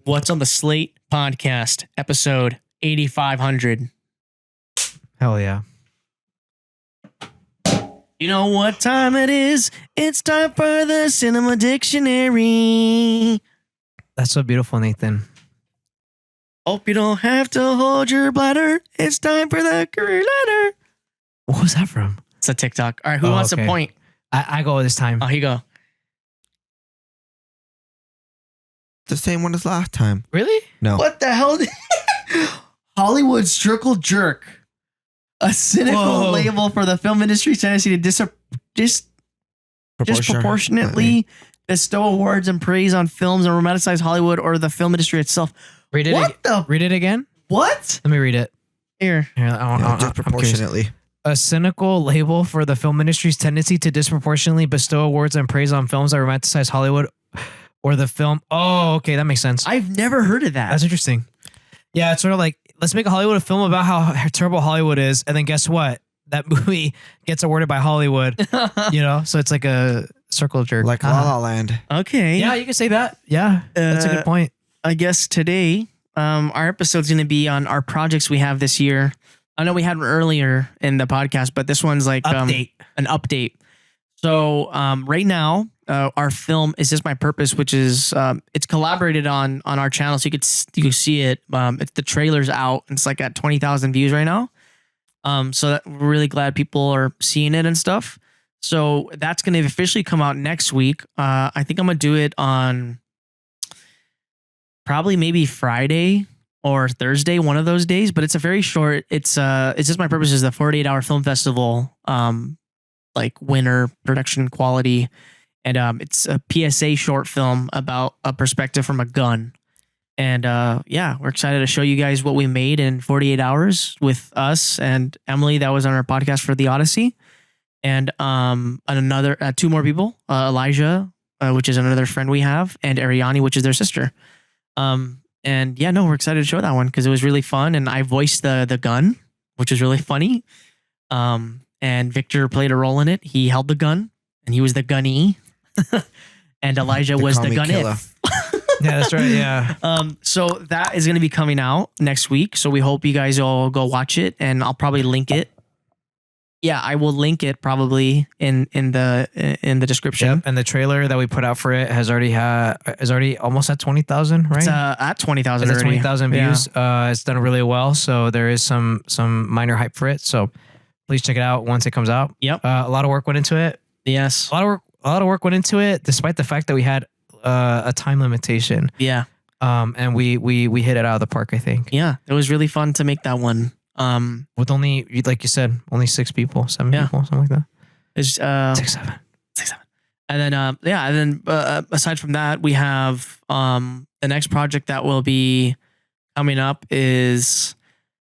What's on the Slate podcast, episode 8500. Hell yeah. You know what time it is? It's time for the Cinema Dictionary. That's so beautiful, Nathan. Hope you don't have to hold your bladder. It's time for the career ladder. What was that from? It's a TikTok. All right, who wants to point? I go this time. Oh, here you go. The same one as last time. Really? No. What the hell? Hollywood Circle Jerk. A cynical label for the film industry's tendency to disproportionately bestow awards and praise on films and romanticize Hollywood or the film industry itself. Read it again? What? Let me read it. Here. Disproportionately. A cynical label for the film industry's tendency to disproportionately bestow awards and praise on films that romanticize Hollywood or the film. Oh, okay. That makes sense. I've never heard of that. That's interesting. Yeah, it's sort of like, let's make a Hollywood film about how terrible Hollywood is. And then guess what? That movie gets awarded by Hollywood, So it's like a circle jerk. Like La La Land. Okay. Yeah, you can say that. Yeah, that's a good point. I guess today, our episode's going to be on our projects we have this year. I know we had one earlier in the podcast, but this one's like an update. So right now, our film Is This My Purpose, which is it's collaborated on our channel, so you could see it. It's the trailer's out. It's like at 20,000 views right now. So we're really glad people are seeing it and stuff. So that's going to officially come out next week. I think I'm gonna do it on probably maybe Friday or Thursday, one of those days. But it's a very short. It's Just My Purpose is the 48-hour film festival, like winner production quality. And it's a PSA short film about a perspective from a gun. And we're excited to show you guys what we made in 48 hours with us and Emily that was on our podcast for The Odyssey. And another two more people, Elijah, which is another friend we have, and Ariani, which is their sister. We're excited to show that one because it was really fun. And I voiced the gun, which was really funny. And Victor played a role in it. He held the gun and he was the gunny. And Elijah was the gun killer. Yeah, that's right. Yeah. So that is going to be coming out next week. So we hope you guys all go watch it, and I'll probably link it. Yeah, I will link it probably in the description. Yep. And the trailer that we put out for it is already almost at 20,000, right? It's at 20,000 already. 20,000 views. Yeah. It's done really well. So there is some minor hype for it. So please check it out once it comes out. Yep. A lot of work went into it. Yes. A lot of work went into it, despite the fact that we had a time limitation. Yeah. And we hit it out of the park, I think. Yeah. It was really fun to make that one. With only, like you said, only 6 people, 7 people, something like that. It's 6, 7. And then aside from that, we have the next project that will be coming up is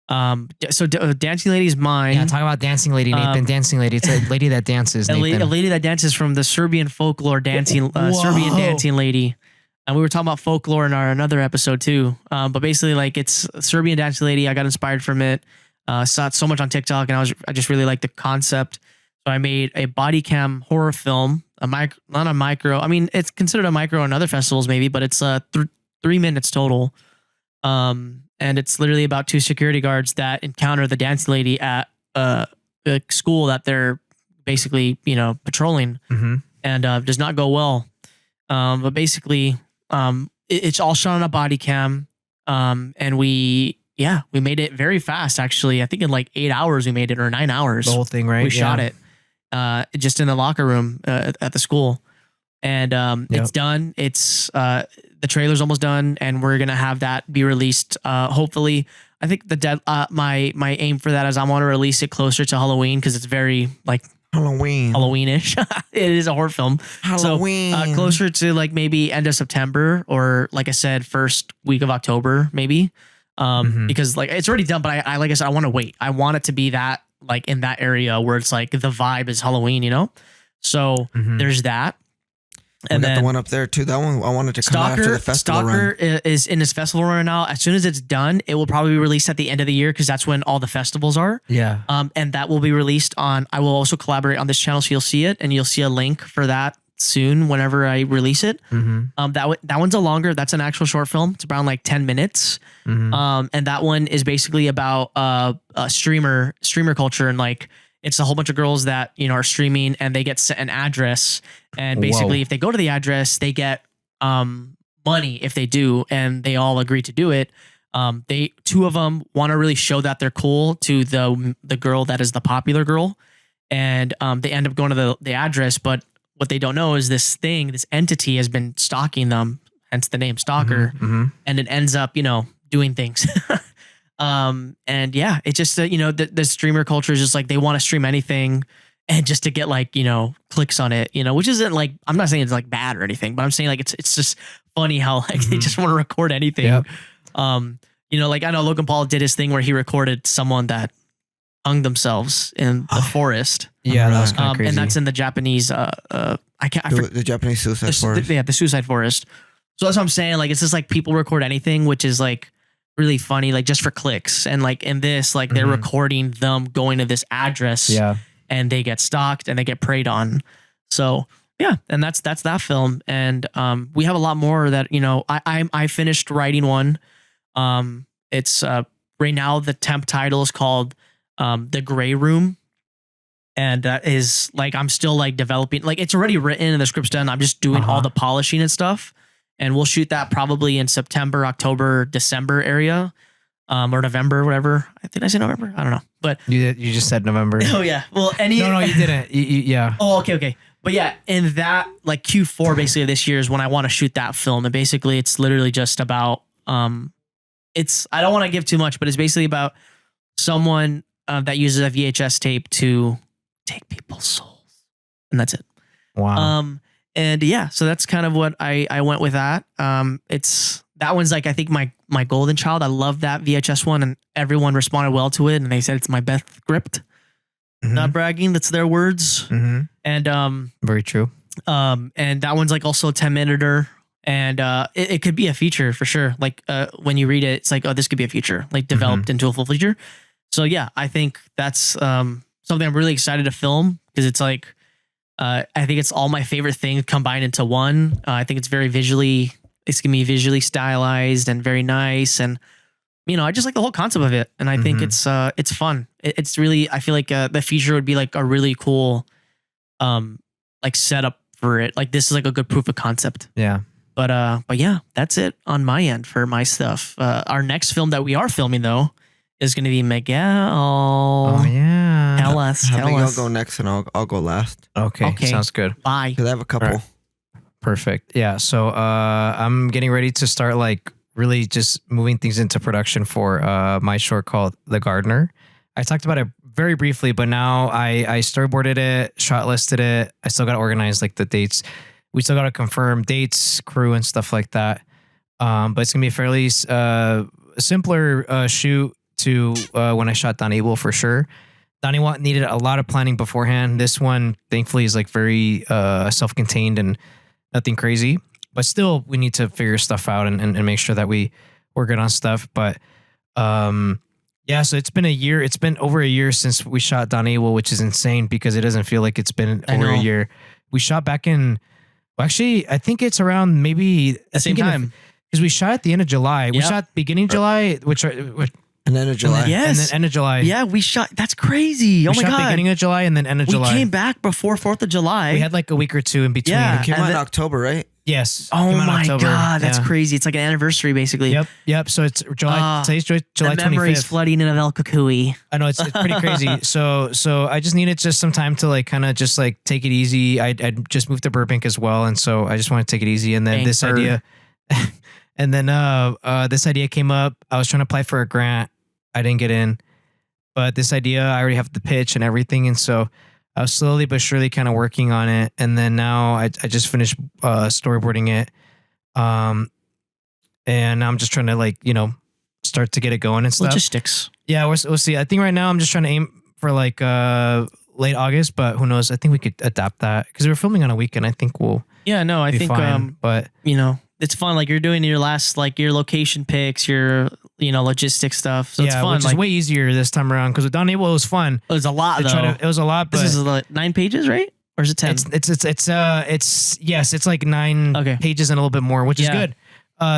Dancing Lady's Mine. Yeah, talk about Dancing Lady, Nathan. Dancing Lady. It's a lady that dances, Nathan. A lady that dances from the Serbian folklore dancing, Serbian dancing lady. And we were talking about folklore in our another episode too. But basically, like, it's a Serbian dancing lady. I got inspired from it. Saw it so much on TikTok, and I just really liked the concept. So I made a body cam horror film. Not a micro. I mean, it's considered a micro in other festivals maybe, but it's 3 minutes total. And it's literally about 2 security guards that encounter the dancing lady at a school that they're basically, patrolling, and does not go well. But basically, it's all shot on a body cam. And we made it very fast, actually. I think in like 8 hours we made it, or 9 hours. The whole thing, right? We shot it just in the locker room at the school. And it's done. It's the trailer's almost done, and we're gonna have that be released. Hopefully, I think my aim for that is I want to release it closer to Halloween because it's very like Halloweenish. It is a horror film. Halloween. So closer to like maybe end of September, or like I said, first week of October, maybe. Because like it's already done, but I like I said, I want to wait. I want it to be that like in that area where it's like the vibe is Halloween, So there's that. And then the one up there too. That one I wanted to come after the festival Stalker is in this festival right now. As soon as it's done, it will probably be released at the end of the year because that's when all the festivals are. Yeah. And that will be released on. I will also collaborate on this channel, so you'll see it, and you'll see a link for that soon whenever I release it. Mm-hmm. That one's that's an actual short film. It's around like 10 minutes. Mm-hmm. And that one is basically about streamer culture, and like it's a whole bunch of girls that are streaming, and they get sent an address, and basically if they go to the address, they get money if they do, and they all agree to do it. Two of them want to really show that they're cool to the girl that is the popular girl, and they end up going to the address, but what they don't know is this entity has been stalking them, hence the name Stalker, and it ends up, doing things. And yeah, it's just the streamer culture is just like they want to stream anything, and just to get like clicks on it, which isn't like, I'm not saying it's like bad or anything, but I'm saying like it's just funny how like they just want to record anything. Yep. Like I know Logan Paul did his thing where he recorded someone that hung themselves in the forest. Yeah, that was kind of crazy. And that's in the Japanese. The Japanese suicide forest. Yeah, the suicide forest. So that's what I'm saying. Like it's just like people record anything, which is like really funny, like just for clicks. And like in this, like they're recording them going to this address. Yeah. And they get stalked and they get preyed on. So yeah, and that's that film. And we have a lot more that I finished writing one. It's right now the temp title is called The Gray Room, and that is like I'm still like developing. Like it's already written and the script's done. I'm just doing all the polishing and stuff, and we'll shoot that probably in September, October, December area. Or November, whatever. I think I said November. I don't know, but you just said November. Oh yeah. Well, no, you didn't. Yeah. Oh, okay. But yeah, in that like Q4 basically this year is when I want to shoot that film, and basically it's literally just about I don't want to give too much, but it's basically about someone that uses a VHS tape to take people's souls, and that's it. Wow. And yeah, so that's kind of what I went with that. That one's like I think my golden child. I love that VHS one, and everyone responded well to it, and they said it's my best script. Not bragging, that's their words. And very true. And that one's like also a 10-minuter, and it could be a feature for sure. Like when you read it, it's like, oh, this could be a feature, like developed into a full feature. So yeah, I think that's something I'm really excited to film, because it's like I think it's all my favorite things combined into one. I think it's it's gonna be visually stylized and very nice, and I just like the whole concept of it, and I think it's fun. It's really, I feel like the feature would be like a really cool like setup for it. Like this is like a good proof of concept. Yeah. But yeah, that's it on my end for my stuff. Our next film that we are filming though is going to be Miguel. Oh yeah. Tell us. Miguel go next, and I'll go last. Okay. Sounds good. Bye. Because I have a couple. Right. Perfect. Yeah. So I'm getting ready to start like really just moving things into production for my short called The Gardener. I talked about it very briefly, but now I storyboarded it, shot listed it. I still got to organize like the dates. We still got to confirm dates, crew, and stuff like that. But it's gonna be a fairly simpler shoot to when I shot Don Abel for sure. Donnie needed a lot of planning beforehand. This one, thankfully, is like very self-contained and nothing crazy. But still, we need to figure stuff out and make sure that we're good on stuff. But yeah, so it's been a year. It's been over a year since we shot Don Abel, which is insane because it doesn't feel like it's been over a year. We shot back in, well, actually, I think it's around maybe the same time. Because we shot at the end of July. We shot beginning of July, which and then of July. Yes. And then end of July. Yeah, we shot. That's crazy. Oh my God. Beginning of July and then end of July. We came back before 4th of July. We had like a week or two in between. It came out in October, right? Yes. Oh my God. That's crazy. It's like an anniversary basically. Yep. So it's July. Today's July 25th. The memories flooding in of El Cucuy. I know it's pretty crazy. So I just needed just some time to like kind of just like take it easy. I just moved to Burbank as well. And so I just want to take it easy. And then this idea came up. I was trying to apply for a grant. I didn't get in, but this idea, I already have the pitch and everything. And so I was slowly but surely kind of working on it. And then now I just finished storyboarding it. And now I'm just trying to like, start to get it going and stuff. Logistics. Yeah, we'll see. I think right now I'm just trying to aim for like late August, but who knows? I think we could adapt that because we're filming on a weekend. I think we'll I think fine, but it's fun. Like you're doing your last, like your location picks, your, logistic stuff. So it's fun. Which is way easier this time around because with Don Abel, it was fun. It was a lot though. It was a lot, but this is like 9 pages, right? or is it 10? It's like 9 pages and a little bit more, which is good.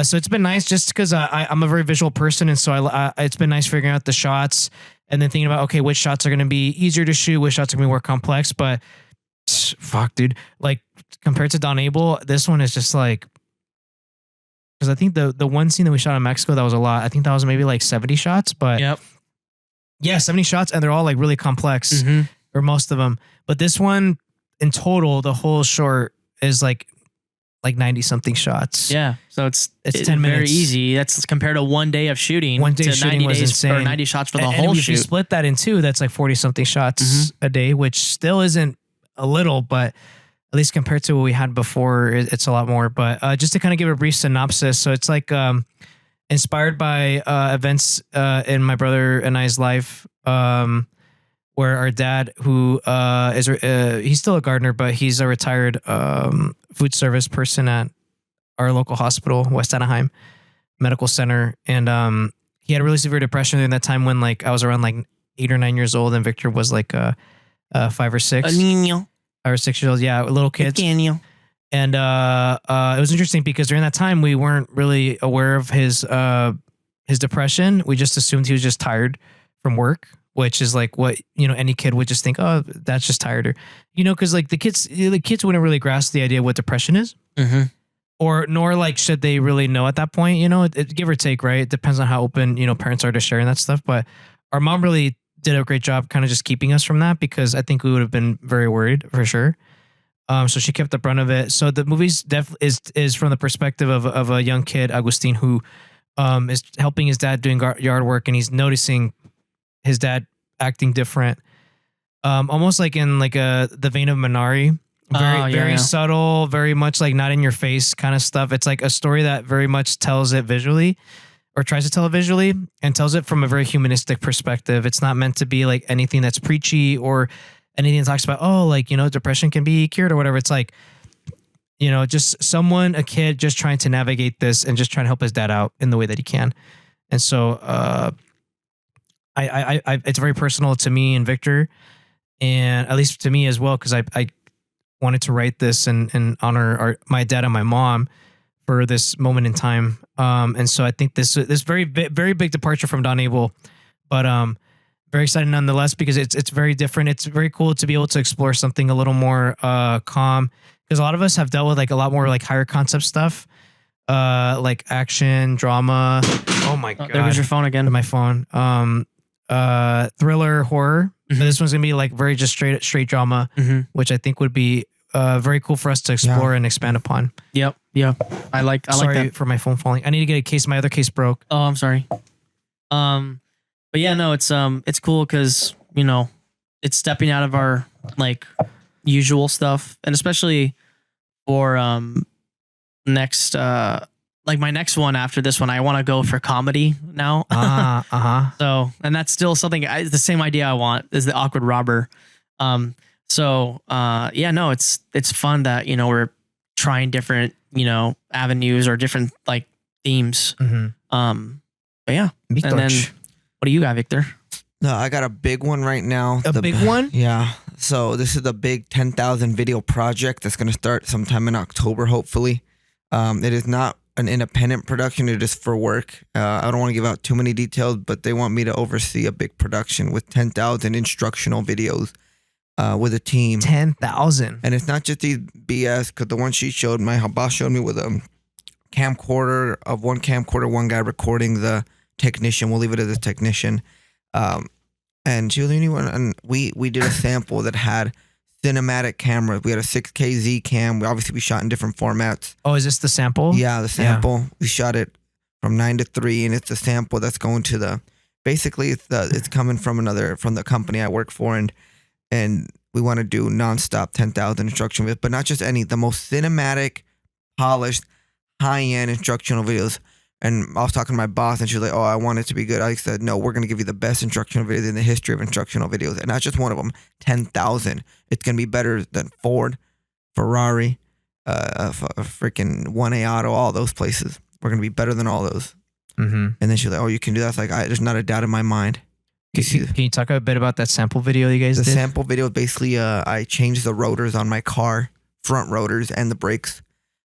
So it's been nice just because I'm a very visual person, and so it's been nice figuring out the shots and then thinking about, okay, which shots are going to be easier to shoot, which shots are going to be more complex. But fuck, dude, like compared to Don Abel, this one is just like, because I think the one scene that we shot in Mexico, that was a lot. I think that was maybe like 70 shots, but yeah, 70 shots, and they're all like really complex, or most of them. But this one in total, the whole short is like 90 something shots. Yeah. So it's 10 minutes. Very easy. That's compared to 1 day of shooting. 1 day of shooting 90 was days insane. or 90 shots for the and whole if shoot. you split that in two, that's like 40 something shots a day, which still isn't a little, but at least compared to what we had before, it's a lot more. But just to kind of give a brief synopsis. So it's like inspired by events in my brother and I's life, where our dad, who is he's still a gardener, but he's a retired food service person at our local hospital, West Anaheim Medical Center, and he had really severe depression during that time when like I was around like 8 or 9 years old, and Victor was like 5 or 6. A niño. 5 or 6 years old, yeah, little kids. Daniel. And it was interesting because during that time we weren't really aware of his depression. We just assumed he was just tired from work, which is like what, any kid would just think, oh, that's just tired, or, because like the kids wouldn't really grasp the idea of what depression is, or nor like should they really know at that point. It give or take, right? It depends on how open parents are to sharing that stuff. But our mom really did a great job kind of just keeping us from that, because I think we would have been very worried for sure. So she kept the brunt of it. So the movie's is from the perspective of a young kid, Agustin, who is helping his dad doing yard work, and he's noticing his dad acting different, almost like in like the vein of Minari. Very subtle, very much like not in your face kind of stuff. It's like a story that very much tells it visually, or tries to tell it visually, and tells it from a very humanistic perspective. It's not meant to be like anything that's preachy or anything that talks about, oh, like, depression can be cured or whatever. It's like, just a kid just trying to navigate this and just trying to help his dad out in the way that he can. And so I it's very personal to me and Victor, and at least to me as well, because I wanted to write this and honor my dad and my mom for this moment in time. And so I think this very big departure from Don Abel, but very excited nonetheless, because it's very different. It's very cool to be able to explore something a little more calm, because a lot of us have dealt with like a lot more like higher concept stuff, like action, drama. Oh my God. There was your phone again. My phone. Thriller, horror. But this one's gonna be like very just straight drama, which I think would be very cool for us to explore and expand upon. Yep. Yeah. I like that. For my phone falling. I need to get a case. My other case broke. Oh, I'm sorry. But yeah, no, it's cool because, it's stepping out of our like usual stuff, and especially for next like my next one after this one, I want to go for comedy now. So, and that's still something, the same idea I want is the awkward robber. So yeah, no, it's fun that, we're trying different, avenues or different like themes. But yeah. And then what do you got, Victor? No, I got a big one right now. A big one? Yeah. So this is the big 10,000 video project that's going to start sometime in October, hopefully. It is not an independent production. It is for work. I don't want to give out too many details, but they want me to oversee a big production with 10,000 instructional videos with a team. 10,000. And it's not just these BS, because the one she showed, my boss showed me with a camcorder, one guy recording the technician. We'll leave it as a technician. And she was the only one. And we did a sample that had cinematic cameras. We had a 6K Z cam. We shot in different formats. Oh, is this the sample? Yeah, the sample. Yeah. We shot it from 9 to 3, and it's a sample that's going to basically it's coming from the company I work for, and we want to do nonstop 10,000 instruction videos, but not just any, the most cinematic, polished, high-end instructional videos. And I was talking to my boss, and she was like, oh, I want it to be good. I said, no, we're going to give you the best instructional videos in the history of instructional videos. And not just one of them, 10,000. It's going to be better than Ford, Ferrari, freaking 1A Auto, all those places. We're going to be better than all those. And then she's like, oh, you can do that. It's like, there's not a doubt in my mind. Can you talk a bit about that sample video you guys The did? sample video basically, I changed the rotors on my car, front rotors and the brakes.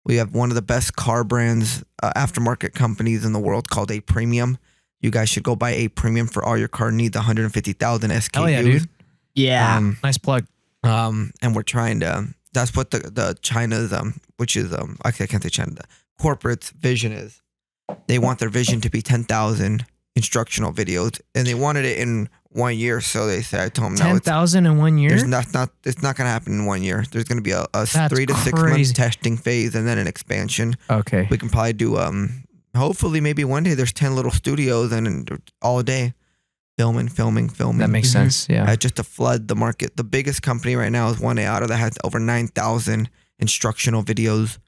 We have one of the best car brands, aftermarket companies in the world called A Premium. You guys should go buy A Premium for all your car needs. 150,000 SKUs. Hell yeah, dude. Yeah. Nice plug. And we're trying to. That's what the China's which is actually I can't say China. The corporate's vision is. They want their vision to be 10,000 instructional videos, and they wanted it in 1 year. So they say, I told them, no, 10,000 in 1 year? it's not it's not going to happen in 1 year. There's going to be a That's 3 to 6 months crazy. testing phase and then an expansion. Okay. We can probably do hopefully maybe one day there's 10 little studios and all day filming. That makes sense. Yeah. Just to flood the market. The biggest company right now is One Auto that has over 9,000 instructional videos.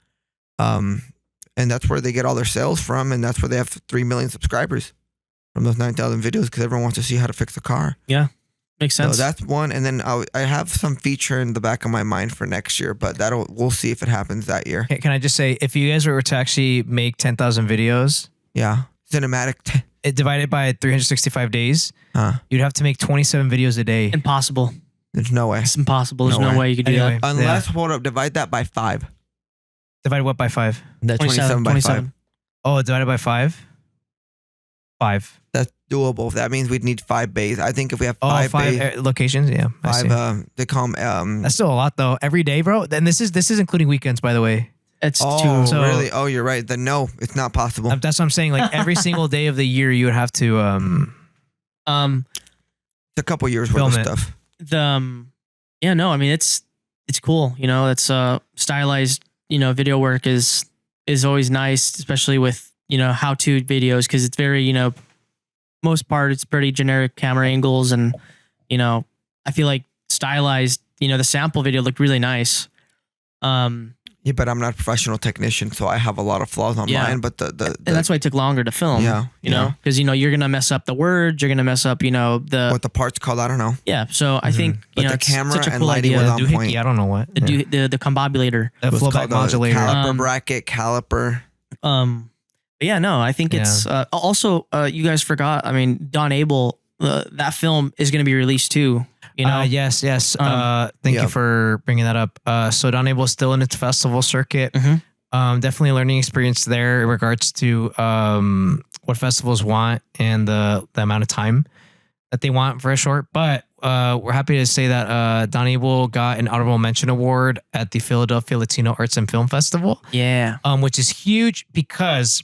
And that's where they get all their sales from, and that's where they have 3 million subscribers from those 9,000 videos because everyone wants to see how to fix a car. Makes sense. So that's one, and then I have some feature in the back of my mind for next year, but we'll see if it happens that year. Can I just say, if you guys were to actually make 10,000 videos, Yeah, cinematic. it divided by 365 days, you'd have to make 27 videos a day. impossible. There's no way. It's impossible. There's No no way. way you could do Anyway. that. Unless, hold up, divide that by 5. Divided what by 5? That's 27 by 5. Oh, divided by 5? 5. That's doable. That means we'd need 5 bays. I think if we have Oh, 5 5 bays, locations. Yeah. I see. 5, they call them, That's still a lot though. Every day, bro. And this is including weekends, by the way. It's oh, too. So- really? Oh, you're right. Then no, it's not possible. That's what I'm saying. Like every single day of the year, you would have to It's a couple years worth Film of it. stuff. Yeah, no, I mean it's cool. You know, it's stylized. You know, video work is always nice, especially with how-to videos because it's very most part it's pretty generic camera angles and I feel like stylized. The sample video looked really nice. Yeah, but I'm not a professional technician, so I have a lot of flaws on Yeah. mine. But the And that's why it took longer to film. Yeah, You know, because you're gonna mess up the words, you're gonna mess up, the what the part's called, I don't know. yeah. So I think But the it's camera such a and cool lighting idea. was on doohickey. point. I don't know what. The combobulator. The What's flowback called a modulator. caliper bracket, caliper. But yeah, no, I think it's also you guys forgot. I mean, Don Abel, that film is gonna be released too. Yes. Thank Yeah. you for bringing that up. So Don Abel's still in its festival circuit. Mhm. Definitely a learning experience there in regards to what festivals want and the amount of time that they want for a short. But we're happy to say that Don Abel got an honorable mention award at the Philadelphia Latino Arts and Film Festival, Yeah. which is huge because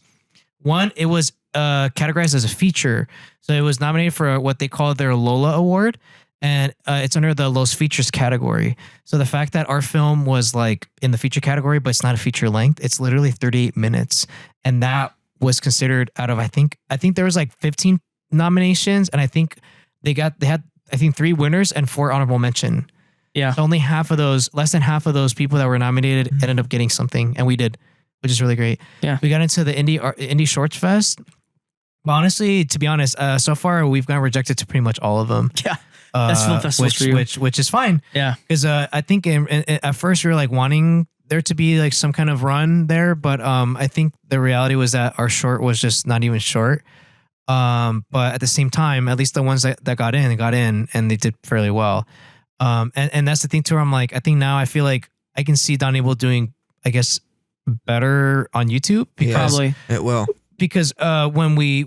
one, it was categorized as a feature. So it was nominated for what they call their Lola Award. And it's under the Los Features category. So the fact that our film was like in the feature category, but it's not a feature length, it's literally 38 minutes. And that was considered out of, I think there was like 15 nominations. And I think they had 3 winners and 4 honorable mention. Yeah. So only less than half of those people that were nominated ended up getting something. And we did, which is really great. Yeah. We got into the Indie Shorts Fest. But honestly, to be honest, so far we've gotten rejected to pretty much all of them. Yeah. That's film festivals for you. which is fine. Yeah. Because I think at first we were like wanting there to be like some kind of run there, but I think the reality was that our short was just not even short. But at the same time, at least the ones that got in and they did fairly well. And that's the thing too. Where I'm like, I think now I feel like I can see Don Abel doing, I guess, better on YouTube because Probably. It will. because when we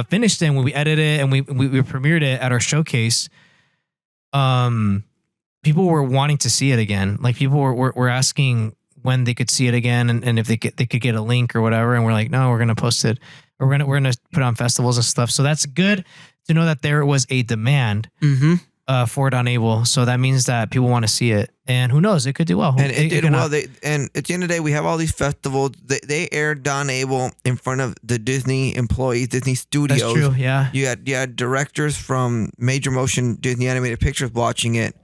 finished it, when we edited it and we premiered it at our showcase, people were wanting to see it again. Like people were asking when they could see it again and if they could get a link or whatever. And we're like, no, we're gonna post it. We're gonna put it on festivals and stuff. So that's good to know that there was a demand Mm-hmm. for Don Abel. So that means that people want to see it. And who knows, it could do well. And it did could well. not. And at the end of the day, we have all these festivals. They aired Don Abel in front of the Disney employees, Disney Studios. That's true. Yeah. You had directors from major motion Disney animated pictures watching it,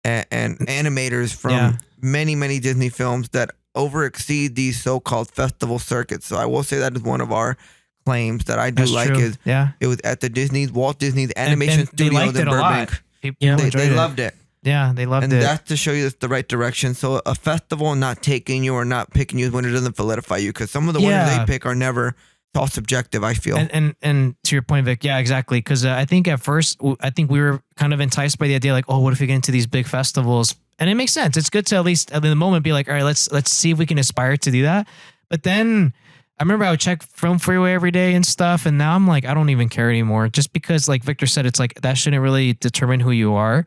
and animators from Yeah. many Disney films that over exceed these so-called festival circuits. So I will say that is one of our claims that I do That's like true. is Yeah. it was at the Walt Disney's Animation And they Studios liked in it a lot. Burbank. People Yeah. They enjoyed it. loved it. Yeah, they loved And it. that's to show you it's the right direction. So a festival not taking you or not picking you is when it doesn't solidify you. Because some of the winners Yeah. they pick are never all subjective, I feel. And to your point, Vic, yeah, exactly. Because I think at first, I think we were kind of enticed by the idea, like, oh, what if we get into these big festivals? And it makes sense. It's good to at least in the moment be like, all right, let's see if we can aspire to do that. But then I remember I would check Film Freeway every day and stuff, and now I'm like, I don't even care anymore. Just because, like Victor said, it's like that shouldn't really determine who you are,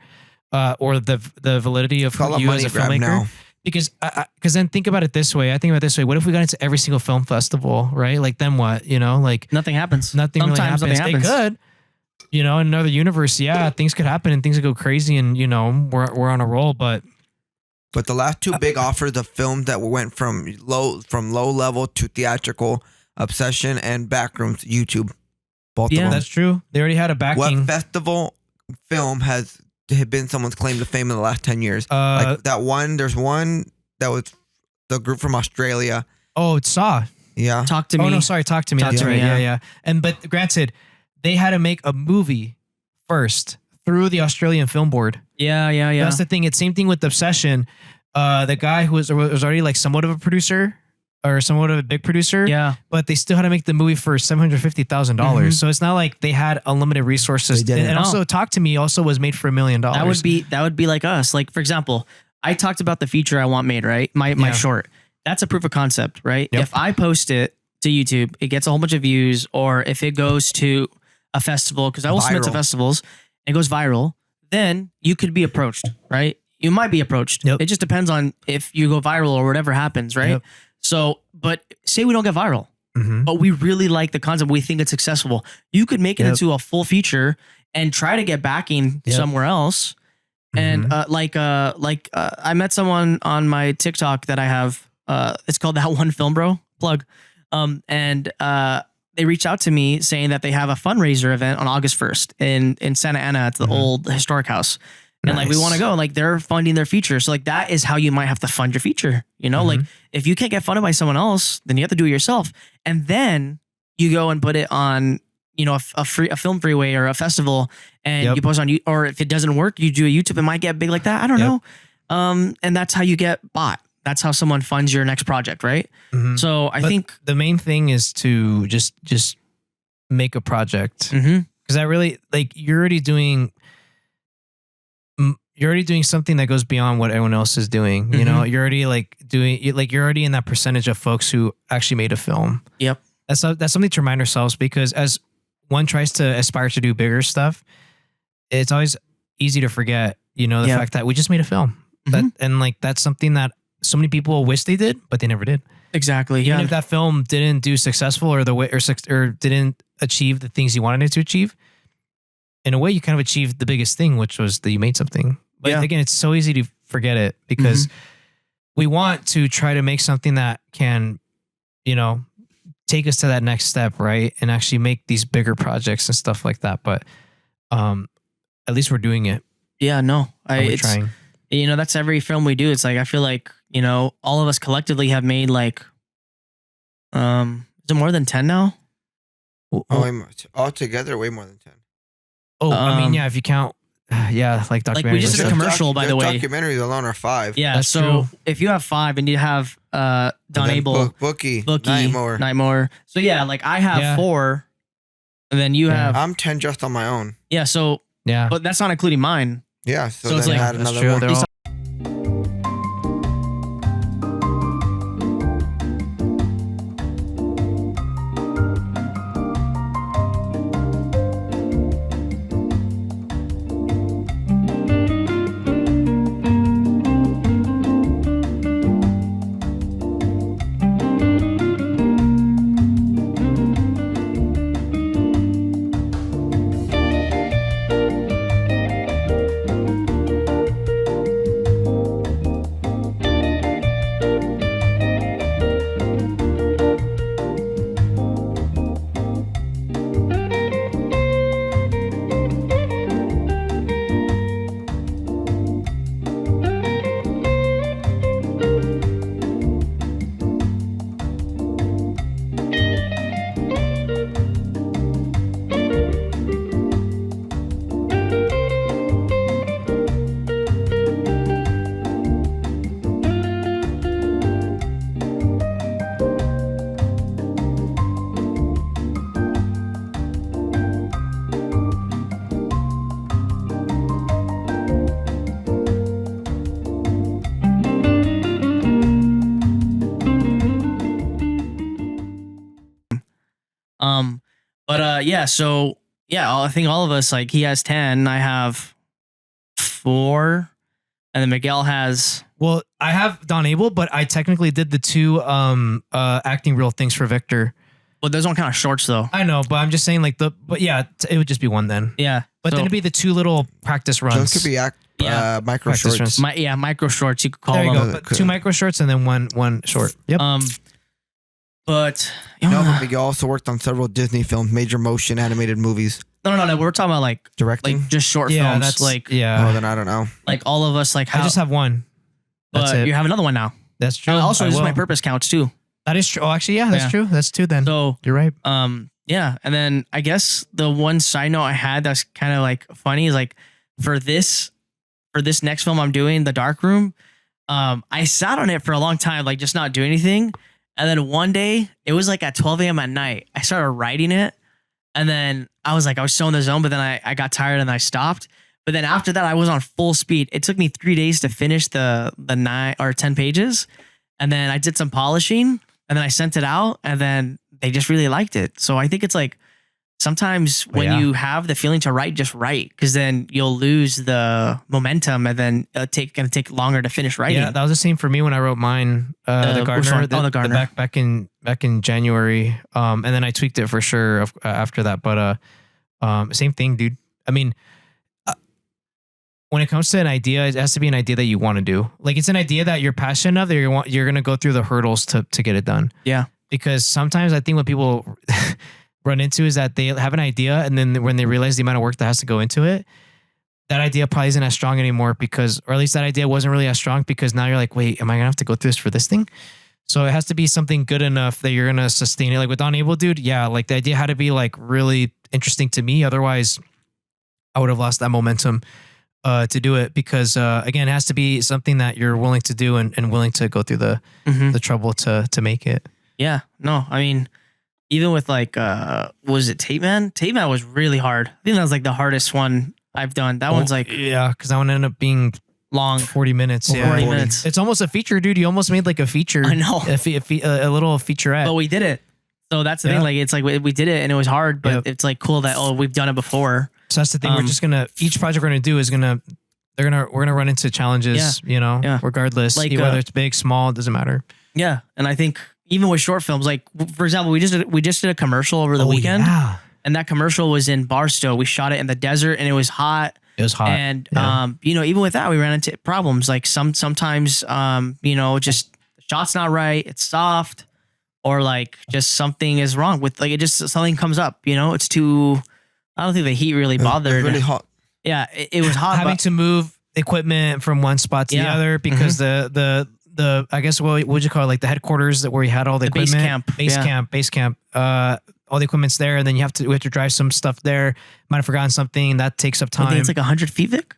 or the validity of It's all a you as money a grab filmmaker. now. Because then think about it this way. I think about it this way. What if we got into every single film festival, right? Like then what? You know, like Nothing happens. nothing really Sometimes happens. nothing It happens. could, you know, in another universe, yeah, things could happen and things could go crazy, and you know, we're on a roll. But But the last two big offers of films that went from low level to theatrical, Obsession and Backrooms, YouTube. Both Yeah. of them. that's true. They already had a backing. What festival film has been someone's claim to fame in the last 10 years? Like that one, there's one that was the group from Australia. Oh, it's Saw. Yeah. Talk to me. Oh no, sorry, Talk to Me. Talk That's to right. Me, Yeah, yeah. yeah. And but granted, they had to make a movie first through the Australian Film Board. Yeah. That's the thing. It's same thing with Obsession. The guy who was already like somewhat of a producer or somewhat of a big producer. Yeah. But they still had to make the movie for $750,000. Mhm. So it's not like they had unlimited resources. They didn't. And No. also, Talk to Me also was made for $1 million. That would be like us. Like, for example, I talked about the feature I want made, right? My Yeah. short. That's a proof of concept, right? Yep. If I post it to YouTube, it gets a whole bunch of views, or if it goes to a festival, because I will submit to Viral. festivals, and it goes viral, then you could be approached, right? You might be approached. Yep. It just depends on if you go viral or whatever happens, right? Yep. So, but say we don't get viral, Mhm. but we really like the concept. We think it's successful. You could make it Yep. into a full feature and try to get backing Yep. somewhere else. And Mhm. I met someone on my TikTok that I have. It's called That One Film Bro plug. And they reached out to me saying that they have a fundraiser event on August 1st in Santa Ana at the Mhm. old historic house. And like, we Nice. want to go, like they're funding their feature. So like, that is how you might have to fund your feature. You know, like Mhm. if you can't get funded by someone else, then you have to do it yourself. And then you go and put it on, you know, a film freeway or a festival, and Yep. you post on you, or if it doesn't work, you do a YouTube, it might get big like that. I don't Yep. know. And that's how you get bought. That's how someone funds your next project. Right. Mhm. So I But think, the main thing is to just make a project. Mhm. Because I really like you're already doing something that goes beyond what everyone else is doing. You know, you're already like you're already in that percentage of folks who actually made a film. Yep. That's something to remind ourselves, because as one tries to aspire to do bigger stuff, it's always easy to forget, you know, the Yeah. fact that we just made a film. And like that's something that so many people wish they did, but they never did. exactly. Even Yeah. if that film didn't do successful or or didn't achieve the things you wanted it to achieve, in a way you kind of achieved the biggest thing, which was that you made something. But Yeah. again, it's so easy to forget it because we want to try to make something that can, you know, take us to that next step, right? And actually make these bigger projects and stuff like that. But at least we're doing it. Yeah. No, And we're it's, trying. you know, that's every film we do. It's like, I feel like, you know, all of us collectively have made like, is it more than 10 now? Altogether, way more than 10. Oh, I mean, Um, yeah, if you count, like documentaries. we just did a and stuff. commercial, by the way. Documentaries alone are 5. Yeah. That's So true. if you have 5 and you have Don And then Abel, Bookie, Bookie, Nightmare. Nightmare. So yeah, like I have Yeah. 4, and then you Yeah. have, I'm 10 just on my own. yeah. So, Yeah. but that's not including mine. Yeah, so, So it's then like- I had That's another true. one. They're You all- yeah. So yeah, I think all of us, like, he has 10. I have 4, and then Miguel has. Well, I have Don Abel, but I technically did the 2 acting real things for Victor. Well, those don't count as shorts though. I know, but I'm just saying but it would just be 1 then. Yeah, But then it'd be the 2 little practice runs. Those could be micro Practice shorts. runs. micro shorts, you could call There you them. go. But 2 micro shorts and then one short. Yep. But But Miguel also worked on several Disney films, major motion animated movies. no. We're talking about like Directing? just short yeah, films. that's Like Oh, then I don't know. like all of us, like how. I just have 1. That's but it. you have another one now. That's true. And also, I this is will. my purpose counts too. That is true. Oh, actually, yeah, that's Yeah. true. That's 2 then. So You're right. yeah, and then I guess the one side note I had that's kind of like funny is like for this next film I'm doing, The Dark Room, I sat on it for a long time, like just not doing anything. And then one day, it was like at 12 a.m. at night, I started writing it. And then I was so in the zone, but then I got tired and I stopped. But then after that, I was on full speed. It took me 3 days to finish the 9 or 10 pages. And then I did some polishing and then I sent it out and then they just really liked it. So I think it's like sometimes when you have the feeling to write, just write, because then you'll lose the momentum and then it's gonna take longer to finish writing. Yeah, that was the same for me when I wrote mine. The Gardener. The Gardener. Back in January. And then I tweaked it for sure after that. But same thing, dude. I mean, when it comes to an idea, it has to be an idea that you want to do. Like it's an idea that you're passionate of, that you're gonna go through the hurdles to get it done. Yeah. Because sometimes I think what people run into is that they have an idea and then when they realize the amount of work that has to go into it, that idea probably isn't as strong anymore or at least that idea wasn't really as strong because now you're like, wait, am I gonna have to go through this for this thing? So it has to be something good enough that you're gonna sustain it. Like with Don Abel, dude, yeah, like the idea had to be like really interesting to me. Otherwise, I would have lost that momentum to do it because again, it has to be something that you're willing to do and willing to go through the trouble to make it. Yeah, no, I mean, even with like, was it Tape Man? Tape Man was really hard. I think that was like the hardest one I've done. That one's like, yeah, because that one ended up being long, 40 minutes. 40 minutes. It's almost a feature, dude. You almost made like a feature. I know. A little featurette. But we did it. So that's the thing. Like, it's like we did it and it was hard, but it's like cool that, we've done it before. So that's the thing. We're just each project we're going to do is we're going to run into challenges, regardless, like, whether it's big, small, it doesn't matter. Yeah. And I think even with short films, like for example, we just did a commercial over the weekend, and that commercial was in Barstow. We shot it in the desert, and it was hot. It was hot, and even with that, we ran into problems. Like sometimes, just the shot's not right, it's soft, or like just something is wrong with like something comes up. It's too. I don't think the heat really bothered. It was really hot. Yeah, it was hot. Having to move equipment from one spot to the other because the I guess what would you call it, like the headquarters where we had all the equipment, base camp, all the equipment's there, and then we have to drive some stuff there. Might have forgotten something that takes up time. I think it's like 100 feet, Vic.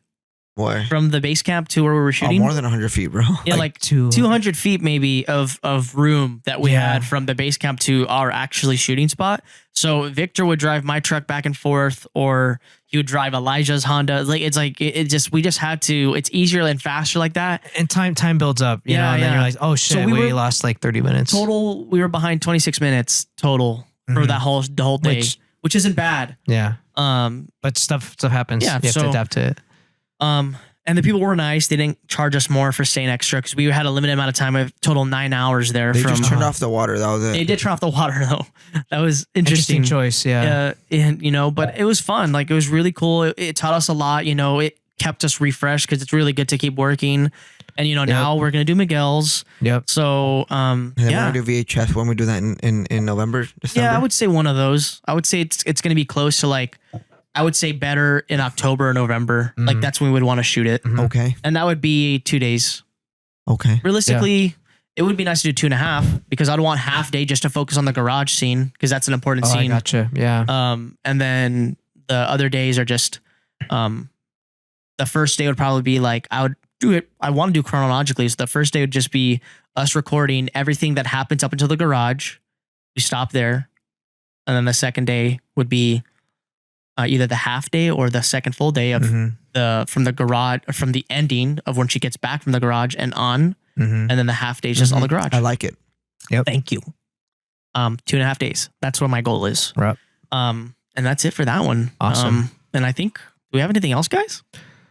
Boy. From the base camp to where we were shooting? More than 100 feet, bro. Yeah, like 200 feet maybe of room that we had from the base camp to our actually shooting spot. So Victor would drive my truck back and forth, or he would drive Elijah's Honda. We just had to, it's easier and faster like that. And time builds up, you know, and then you're like, oh shit, So we lost like 30 minutes. Total, we were behind 26 minutes total for the whole day, which isn't bad. Yeah. But stuff happens. Yeah, you have to adapt to it. And the people were nice. They didn't charge us more for staying extra because we had a limited amount of time. Of total 9 hours there. They just turned off the water. That was it. They did turn off the water though. That was interesting choice. Yeah. And but it was fun. Like it was really cool. It taught us a lot. It kept us refreshed because it's really good to keep working. And now we're gonna do Miguel's. Yep. So We're gonna do VHS when we do that in November, December. Yeah, I would say one of those. I would say it's gonna be close to like. I would say better in October or November. Like that's when we would want to shoot it. Okay. And that would be 2 days. Okay. Realistically, it would be nice to do 2.5 because I'd want half day just to focus on the garage scene because that's an important scene. I gotcha. Yeah. And then the other days are just, the first day would probably be like, I would do it. I want to do chronologically. So the first day would just be us recording everything that happens up until the garage. We stop there. And then the second day would be either the half day or the second full day of from the garage, from the ending of when she gets back from the garage and on. And then the half day is just on the garage. I like it. Yep. Thank you. 2.5 days. That's what my goal is. Right. And and that's it for that one. Awesome. And I think, do we have anything else, guys?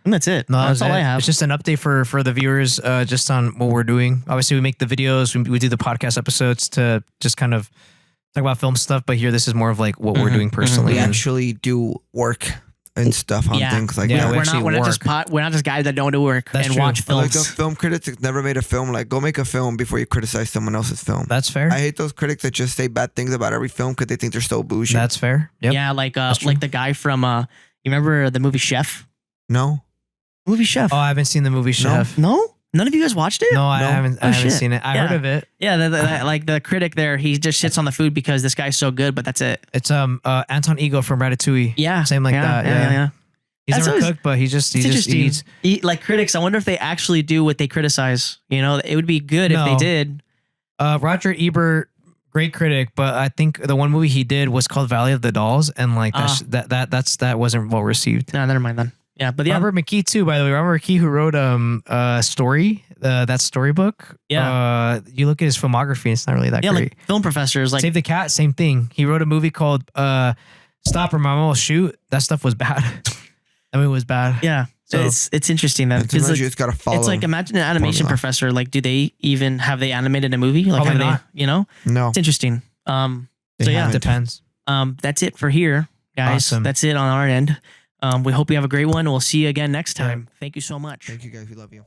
And that's it. No, That's all I have. It's just an update for the viewers, just on what we're doing. Obviously, we make the videos, we do the podcast episodes to just kind of talk about film stuff. But here, this is more of like what we're doing personally. We And actually do work and stuff on things like that. we we're actually not just we're not just guys that don't do work That's and true. watch Like films. the film critics that never made a film. Like, go make a film before you criticize someone else's film. That's fair. I hate those critics that just say bad things about every film because they think they're so bougie. That's fair. Yep. Yeah, like true. the guy from you remember the movie Chef? No. Movie Chef. Oh, I haven't seen the movie Chef. No? None of you guys watched it? No, I No. haven't. Oh, I haven't shit. seen it. I Yeah. heard of it. Yeah, like the critic there, he just shits on the food because this guy's so good, but that's it. It's Anton Ego from Ratatouille. Yeah, Same like that. Yeah. He's That's never always- cooked, but he just eats. Like critics, I wonder if they actually do what they criticize. You know, it would be good if they No. did. Roger Ebert, great critic, but I think the one movie he did was called Valley of the Dolls, and like that wasn't well received. No, never mind then. Yeah, but yeah, Robert McKee too, by the way. Robert McKee, who wrote Story, that storybook. Yeah. You look at his filmography, it's not really that yeah, great. like film professors, like Save the Cat, same thing. He wrote a movie called Stop or Mama Will Shoot. That stuff was bad. I mean, it was bad. yeah. So- It's interesting then And sometimes because you just gotta follow. it's like imagine an animation formula. professor. Like, do they even have they animated a movie? Like, Probably have not. they? You know, no. it's interesting. They So yeah, haven't. Depends. that's it for here, guys. Awesome. That's it on our end. We hope you have a great one. We'll see you again next time. Thank you so much. Thank you guys. We love you.